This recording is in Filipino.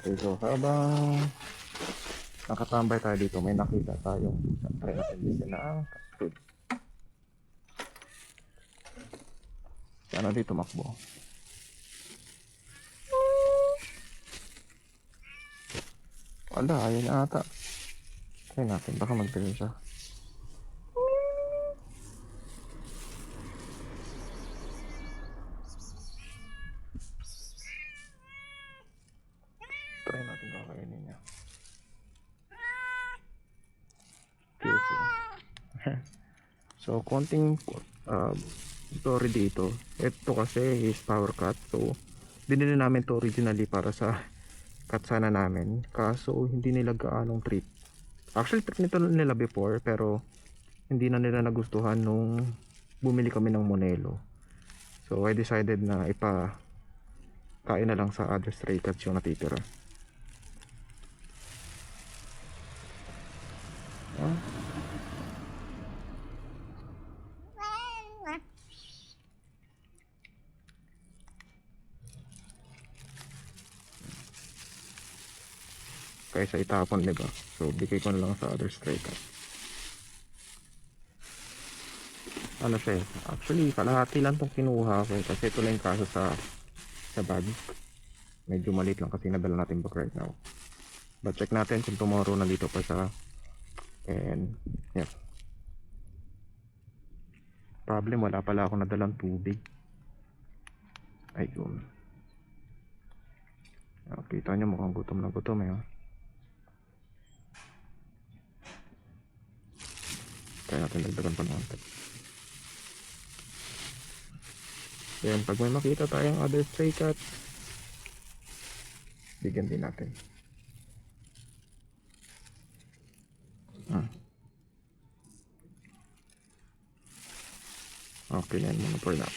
Okay, so habang nakatambay tayo dito, may nakita tayong try natin din na food. Sana dito makbo. Wala, ayun na ata. Try natin, baka magdala siya. Try natin kakainin niya. Okay, so konting story dito. Ito kasi is power cut. So binili namin to originally para sa katsana namin, kaso hindi nila gaanong trip. Actually trip nito nila before, pero hindi na nila nagustuhan nung bumili kami ng Monelo. So I decided na kain na lang sa other stray cats yung natitira. Kaysa itapon, diba? So bigay ko na lang sa other stray cat. Ano siya, actually kalahati lang tong kinuha ko kasi ito lang yung kaso sa bag. Medyo maliit lang kasi nadala natin bag right now, but check natin kung tomorrow nandito pa siya. And yeah, problem, wala pala ako nadalang tubig. Ayun, kita nyo mukhang gutom na gutom eh. Kaya natin dagdagan pa natin. Then pag may makita tayong other stray cat, bigyan din natin. Okay na yun muna for now.